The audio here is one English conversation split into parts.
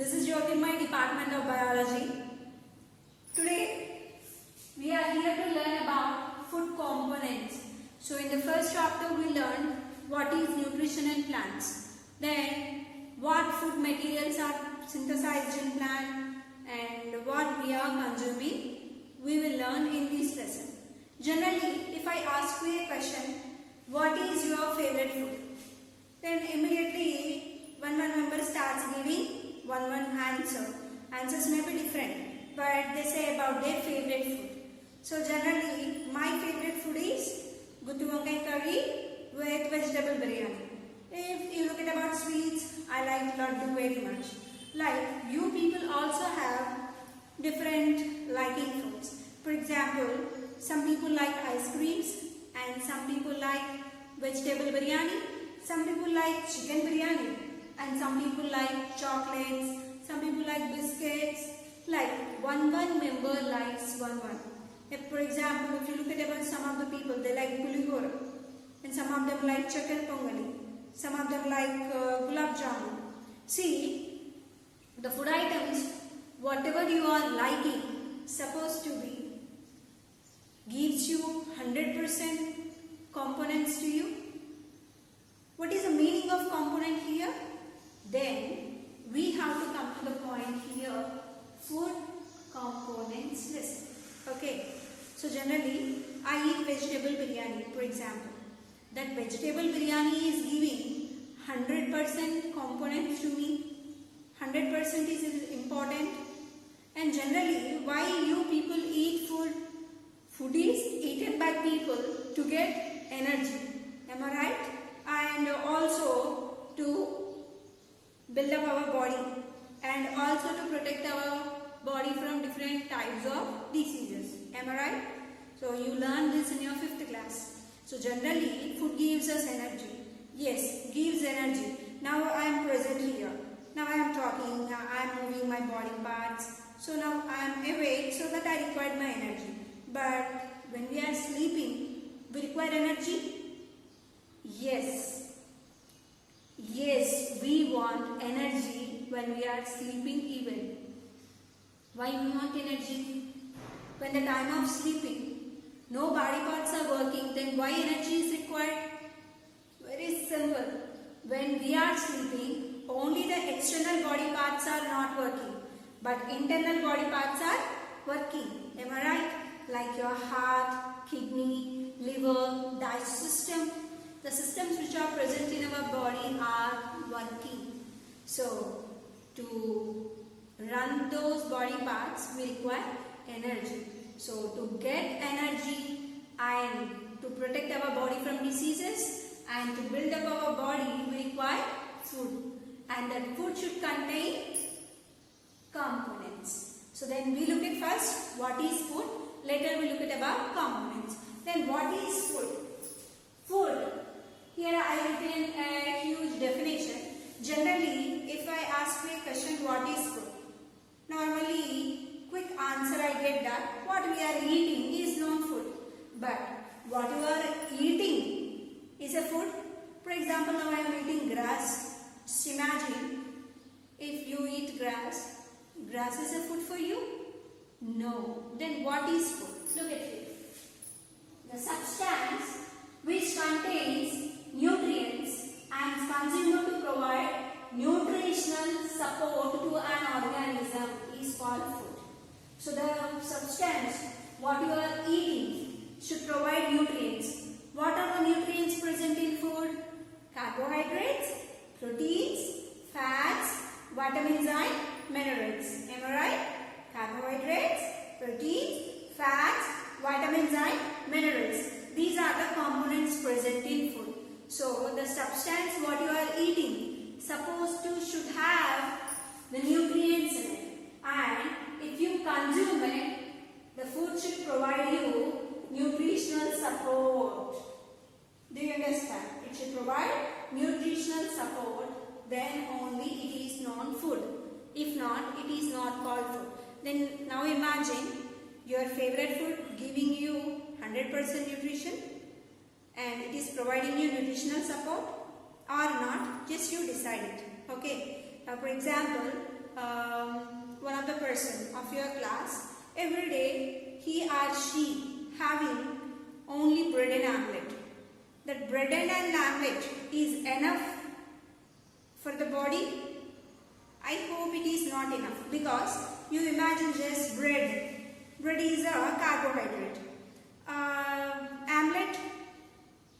This is Jyotirmay, Department of Biology. Today we are here to learn about food components. So in the first chapter we learned what is nutrition in plants. Then what food materials are synthesized in plant and what we are consuming. We will learn in this lesson. Generally, if I ask you a question, what is your favorite food? Then immediately one member starts giving one answer. Answers may be different, but they say about their favorite food. So generally, my favorite food is guttu wankai curry with vegetable biryani. If you look at about sweets, I like laddu very much. Like you people also have different liking foods. For example, some people like ice creams and some people like vegetable biryani. Some people like chicken biryani and some people like chocolates. Some people like biscuits. Like one member likes one. If, for example, if you look at about some of the people, they like pulihora, and some of them like chakar pongali. Some of them like gulab jamun. See, the food items, whatever you are liking, supposed to be gives you 100% components to you. What is the meaning of component here? Then we have to come to the point here, food components list. Okay, so generally I eat vegetable biryani, for example. That vegetable biryani is giving 100% components to me. 100% is important. And generally, why you people eat food? Food is eaten by people to get energy. Am I right? And also to build up our body and also to protect our body from different types of diseases. Am I right? So you learn this in your 5th class. So generally food gives us energy. Yes, gives energy. Now I am present here. Now I am talking, I am moving my body parts. So now I am awake so that I require my energy. But when we are sleeping, we require energy? Yes. Yes, we want energy when we are sleeping even. Why we want energy? When the time of sleeping, no body parts are working, then why energy is required? Very simple. When we are sleeping, only the external body parts are not working, but internal body parts are working. Am I right? Like your heart, kidney, liver, digestive system. The systems which are present in our body are working. So, to run those body parts, we require energy. So, to get energy and to protect our body from diseases and to build up our body, we require food. And that food should contain components. So, then we look at first what is food. Later we look at about components. Then what is food? Food. Here I have written a huge definition. Generally, if I ask you a question, what is food? Normally, quick answer I get that what we are eating is not food. But what you are eating is a food. For example, now I am eating grass. Just imagine if you eat grass. Grass is a food for you? No. Then what is food? Look at it. The substance which contains nutrients and is consumed to provide nutritional support to an organism is called food. So the substance what you are eating should provide nutrients. What are the nutrients present in food? Carbohydrates, proteins, fats, vitamins and minerals. Am I right? Carbohydrates, proteins, fats, vitamins and minerals. These are the components present in food. So, the substance what you are eating supposed to should have the nutrients in it. And if you consume it, the food should provide you nutritional support. Do you understand? It should provide nutritional support. Then only it is non-food. If not, it is not called food. Then now imagine your favorite food giving you 100% nutrition and it is providing you nutritional support or not, just you decide it. Okay. For example, one of the person of your class, every day he or she having only bread and omelette. That bread and omelette is enough for the body? I hope it is not enough, because you imagine just bread. Bread is a carbohydrate. Omelette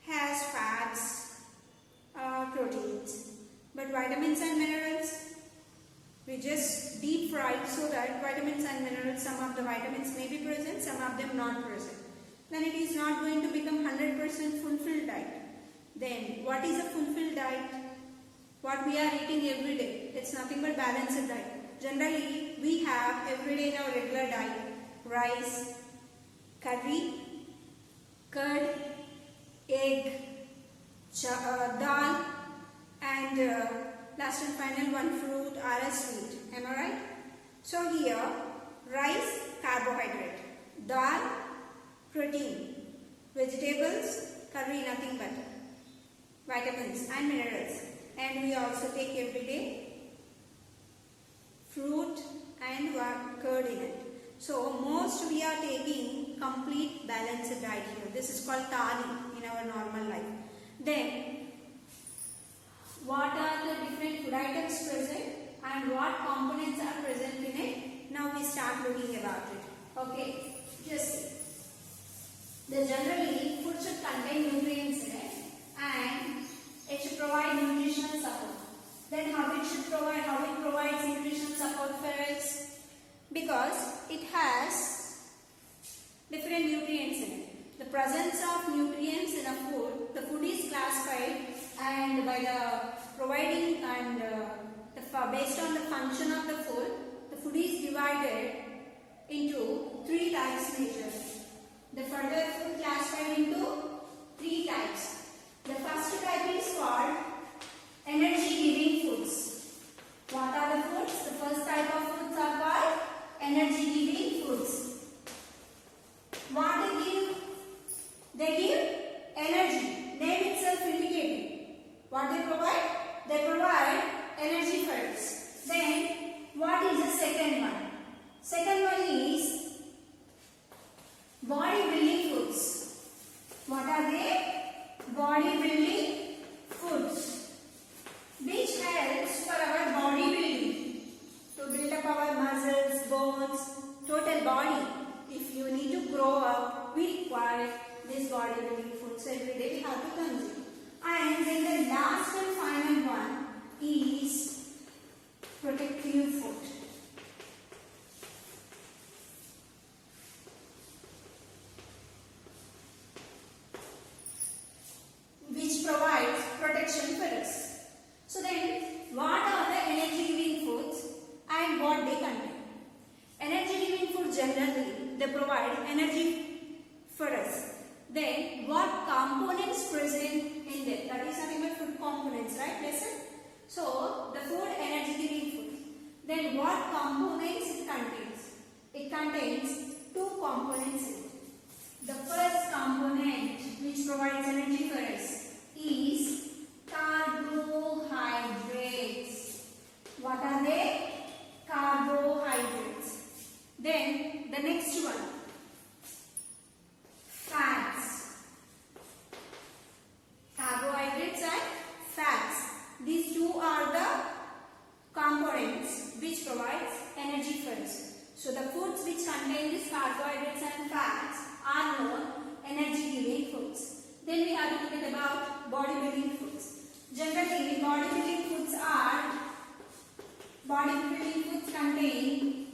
has fats, proteins, but vitamins and minerals, we just deep fry so that vitamins and minerals, some of the vitamins may be present, some of them not present. Then it is not going to become 100% fulfilled diet. Then what is a fulfilled diet? What we are eating every day. It's nothing but balanced diet. Generally, we have every day in our regular diet rice, curry, curd, egg, dal, and last and final one fruit or a sweet. Am I right? So here, rice, carbohydrate, dal, protein, vegetables, curry, nothing but vitamins and minerals. And we also take every day fruit and curd in it. So most we are taking complete balanced diet here. This is called thali in our normal life. Then what are the different food items present and what components are present in it? Now we start looking about it. Okay, just see. Generally food should contain nutrients in it and it should provide nutritional support. Then how it provides nutritional support for us? Because it has different nutrients in it. The presence of nutrients in a food, the food is classified and by the providing and based on the function of the food is divided into 3 types major. The further food classified into 3 types. The first type is called energy giving foods. What are the foods? The first type of foods are called energy giving foods. What they give? They give energy. Name itself indicating. What they provide? They provide energy for us. Then what is the second one? Second one is body building foods. What are they? Body building foods, which helps for our body building, to build up our muscles, bones, total body. If you need to grow up, we require this body building foods every day we have to consume. And then the last and final one is protective food. Which provides protection for us. So then, what are the energy giving foods and what they contain? Energy giving food generally, they provide energy for us. Then, what components present in them? That is nothing but food components, right? Listen. So, the food energy giving food. Then, what components it contains? It contains 2 components in it. The first component which provides energy for us is carbohydrates. What are they? Carbohydrates. Then the next one, fats. Carbohydrates and fats. These 2 are the components which provides energy for us. So the foods which contain these carbohydrates and fats are known energy giving foods. Then we have to look at about bodybuilding foods. Generally, bodybuilding foods contain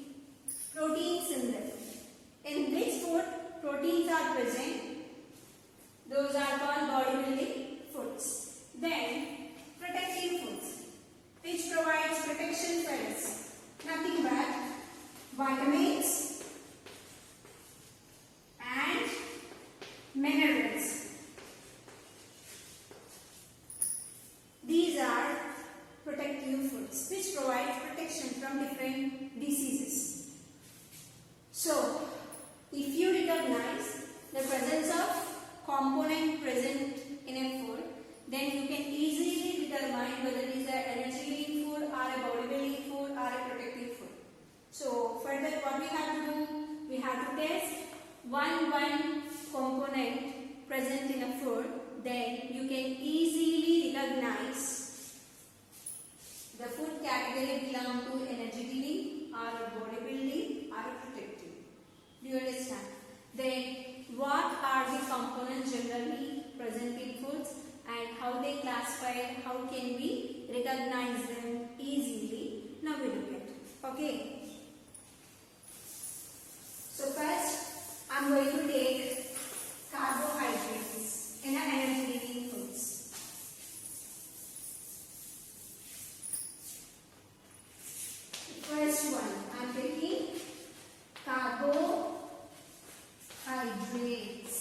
proteins in them. In which food proteins are present? Those are called bodybuilding foods. Then protective foods, which provides protection for us. Nothing but vitamins and minerals. These are protective foods which provide protection from different diseases. So, if you recognize the presence of component present in a food, then you can easily determine whether it is an energy giving food or a body building food or a protective only one component present in a food, then you can easily recognize the food category belong to energy giving or bodybuilding or protective. Do you understand? Then what are the components generally present in foods and how they classify, how can we recognize them easily? Now we look at. Okay. So first I am going to take carbohydrates in an energy giving foods. First one I am taking carbohydrates.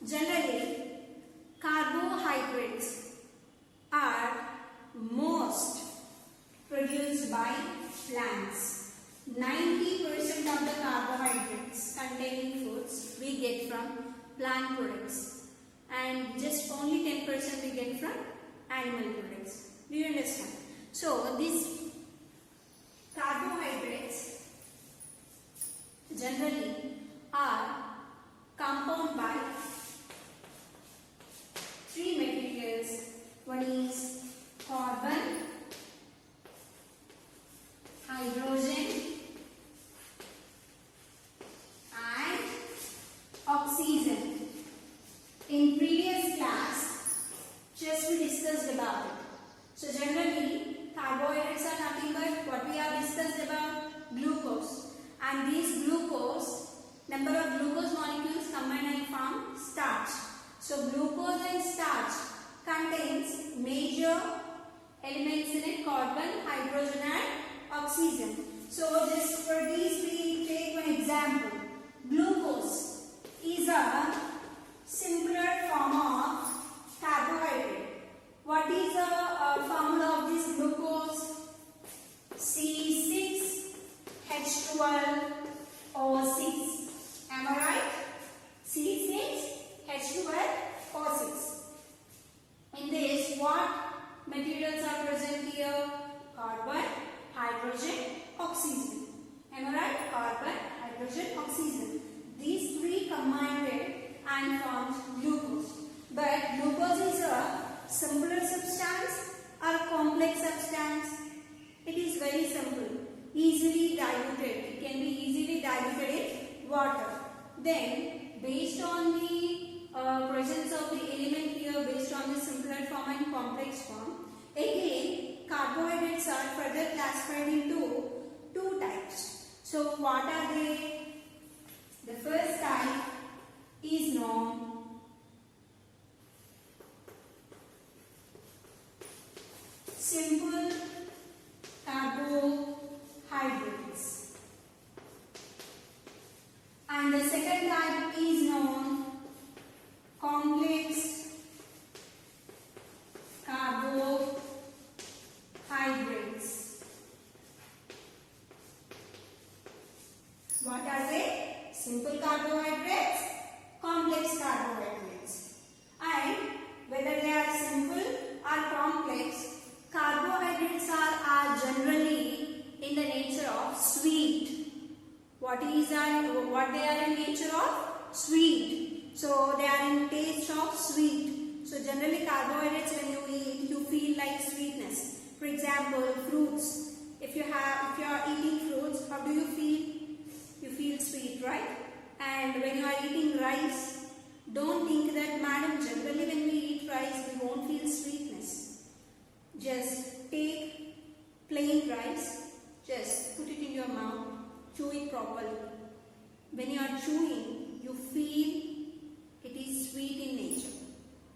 Generally, carbohydrates are most produced by plants. 90% of the carbohydrates contained in foods we get from plant products and just only 10% we get from animal products. Do you understand? So, these carbohydrates generally are compounded by three materials. One is carbon, hydrogen and oxygen. In previous class, just we discussed about it. So generally, carbohydrates are nothing but what we have discussed about glucose. And these glucose, number of glucose molecules combine and form starch. So glucose and starch contains major elements in it: carbon, hydrogen and oxygen. So just for these we take one example. Glucose is a simpler form of carbohydrate. What is the formula of this glucose? C6H12O6. Am I right? C6H12O6. In this, what materials are present here? Carbon, hydrogen, oxygen. Am I right? Carbon, hydrogen, oxygen. These three combined and forms glucose. But glucose is a simpler substance or complex substance? It is very simple, easily diluted. It can be easily diluted in water. Then, based on the presence of the element here, based on the simpler form and complex form, again carbohydrates are further classified into two types. So, what are they? The first type is known simple carbohydrates, and the second type is known complex carbohydrates. What are they? Simple carbohydrates, complex carbohydrates. And whether they are simple or complex, carbohydrates are generally in the nature of sweet. What they are in nature of? Sweet. So they are in taste of sweet. So generally carbohydrates, when you eat, you feel like sweetness. For example, fruits. If you are eating fruits, how do you feel? You feel sweet, right? And when you are eating rice, don't think that, madam, generally when we eat rice, we won't feel sweetness. Just take plain rice, just put it in your mouth, chew it properly. When you are chewing, you feel it is sweet in nature,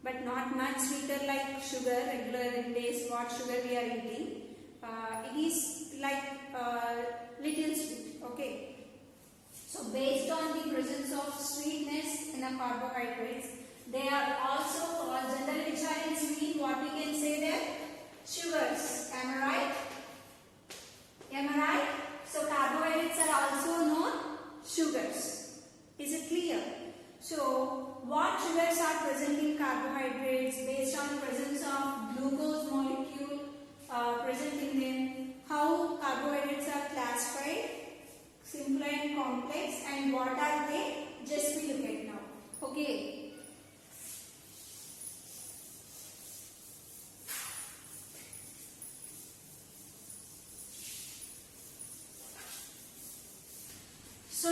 but not much sweeter like sugar, regular days what sugar we are eating. It is like little sweet, okay. So based on the presence of sweetness in the carbohydrates, they are also called, generally which are in sweet, what we can say there? Sugars. Am I right? Am I right? So carbohydrates are also known sugars. Is it clear? So what sugars are present in carbohydrates based on the presence of glucose molecule present in them? How Simple and complex, and what are they? Just we look at now. Okay. So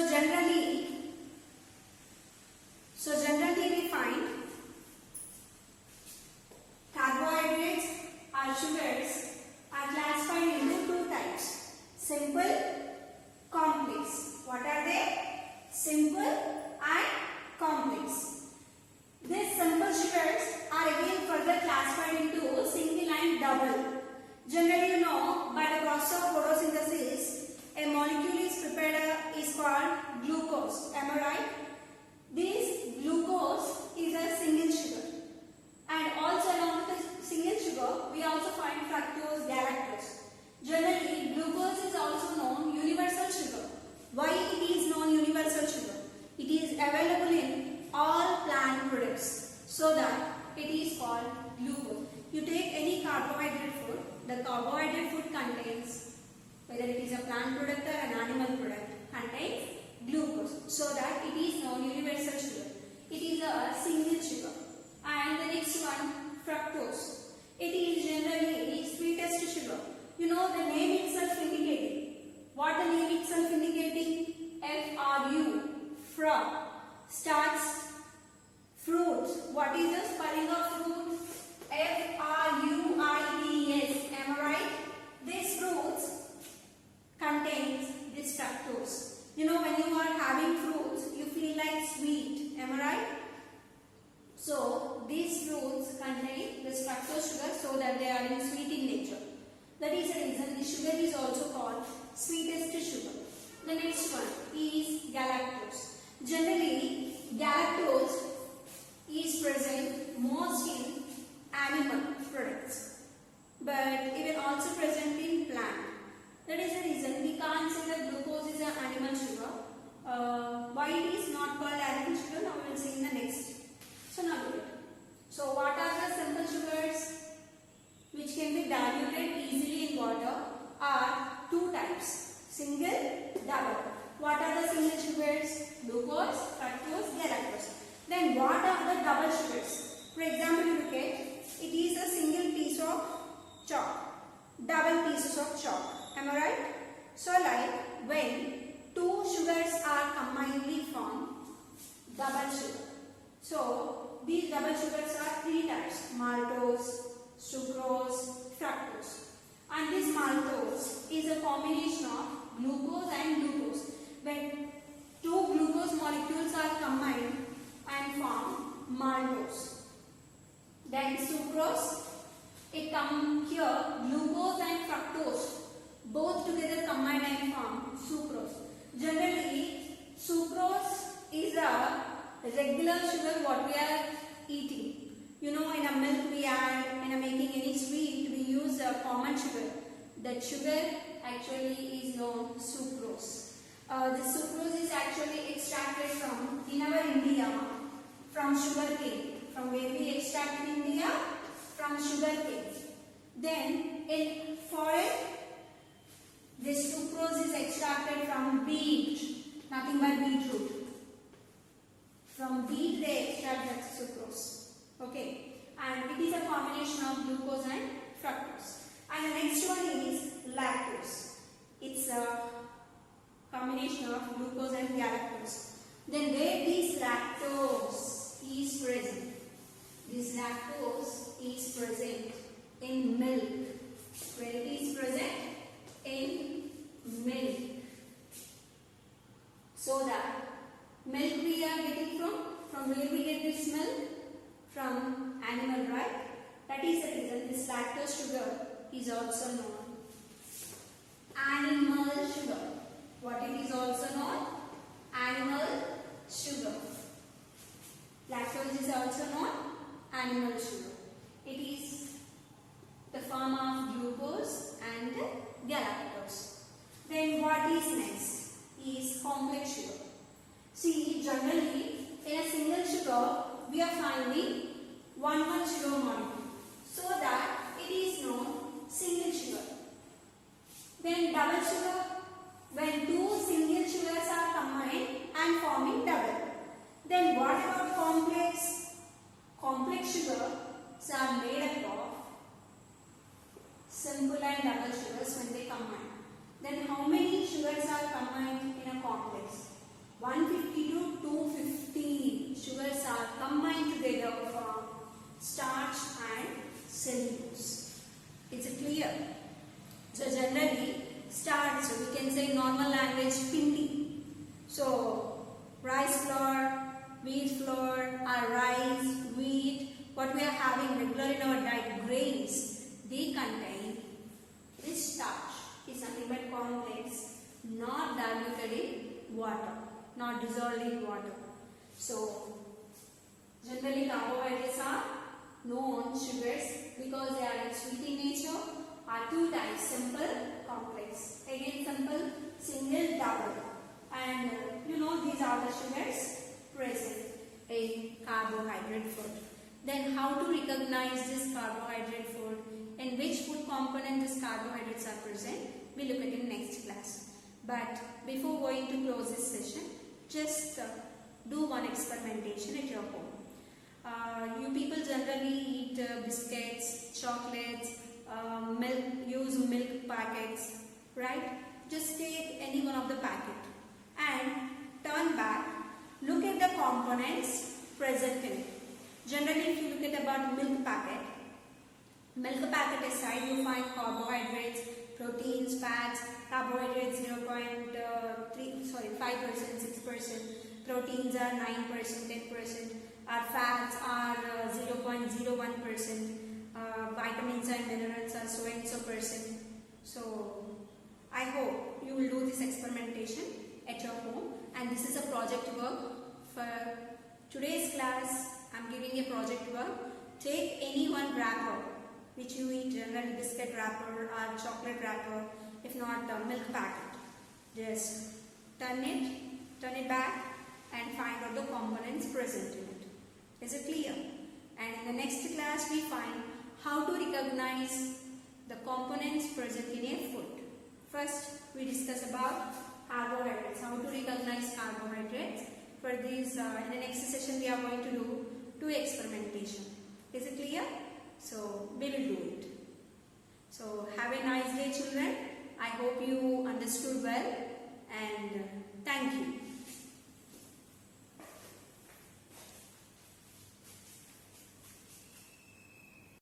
generally we find carbohydrates or sugars are classified into two types: simple, complex. What are they? Simple and complex. These simple sugars are again further classified into single and double. Generally, you know, by the process of photosynthesis, a molecule is prepared is called glucose. Am I right? This glucose is a single sugar, and also along with the single sugar, we also find fructose, galactose. Generally, glucose is also known universal sugar. Why it is known universal sugar? It is available in all plant products, so that it is called glucose. You take any carbohydrate food, the carbohydrate food contains, whether it is a plant product or an animal product, contains glucose, so that it is known universal sugar. It is a single sugar. And the next one, fructose. It is generally sweetest sugar. You know the name itself indicating. What the name itself indicating? F-R-U, from, starts fruits. What is the spelling of fruit? F-R-U-I-T-S. Am I right? These fruits contains this fructose. You know, when you are having fruits, you feel like sweet. Am I right? So these fruits contain this fructose sugar, so that they are in sweet in nature. That is the reason the sugar is also called sweetest sugar. The next one is galactose. Generally, galactose is present most in animal products, but even also present in plant. That is the reason we can't say that glucose is an animal sugar. Why it is not called animal sugar? Now we will see in the next. So now look at it. So what are the simple sugars which can be diluted easily in water? Are two types: single, double. What are the single sugars? Glucose, fructose, galactose. Then what are the double sugars? For example, you look at it is a single piece of chalk, double pieces of chalk. Am I right? So like when two sugars are combinedly formed, double sugar. So these double sugars are three types: maltose, sucrose, fructose. And this maltose is a combination of glucose and glucose. When two glucose molecules are combined and form maltose. Then sucrose, it comes here, glucose and fructose both together combined and form sucrose. Generally, sucrose is a regular sugar what we are eating. You know, in a milk we add, in making any sweet we use a common sugar. That sugar actually is known sucrose. The sucrose is actually extracted from, in our India, from sugar cane. From where we extract in India? From sugar cane. Then in foreign, this sucrose is extracted from beet, nothing but beetroot. From beet they extract that sucrose. Okay, and it is a combination of glucose and fructose. And the next one is lactose. It's a combination of glucose and galactose. Then where this lactose is present? This lactose is present in milk. Where it is present? In milk. So that milk we are getting from where we get this milk? From animal, right? That is the reason this lactose sugar is also known animal sugar. What it is also known? Animal sugar. Lactose is also known animal sugar. It is the form of glucose and galactose. Then what is next? Is complex sugar. See, generally in a single sugar we are finding one sugar molecule, so that it is known single sugar. Then double sugar, when two single sugars are made up of simple and double sugars when they combine. Then how many sugars are combined in a complex? 150 to 250 sugars are combined together from starch and cellulose. Is it clear? So generally starch, we can say normal language, pindi. So rice flour, wheat flour, or rice, wheat, what we are having regular in our diet, grains, they contain this starch. Is nothing but complex, not diluted in water, not dissolved in water. So generally carbohydrates are known sugars because they are sweet in nature, are two types, simple, complex. Again simple, single, double. And these are the sugars present in carbohydrate food. Then how to recognize this carbohydrate food? In which food component these carbohydrates are present? We look at in next class. But before going to close this session, just do one experimentation at your home. You people generally eat biscuits, chocolates, milk, use milk packets, right? Just take any one of the packet and turn back. Look at the components present in it. Generally, if you look at about milk packet aside, you find carbohydrates, proteins, fats. Carbohydrates 5%, 6%. Proteins are 9%, 10%. Our fats are 0.01%. Vitamins and minerals are so and so percent. So I hope you will do this experimentation at your home. And this is a project work. For today's class, I am giving a project work. Take any one wrapper which you eat, generally biscuit wrapper or chocolate wrapper, if not the milk packet. Just turn it back and find out the components present in it. Is it clear? And in the next class we find how to recognize the components present in a food. First we discuss about carbohydrates, how to recognize carbohydrates. For this, in the next session we are going to do two experimentation. Is it clear? So we will do it. So have a nice day, children. I hope you understood well, and thank you.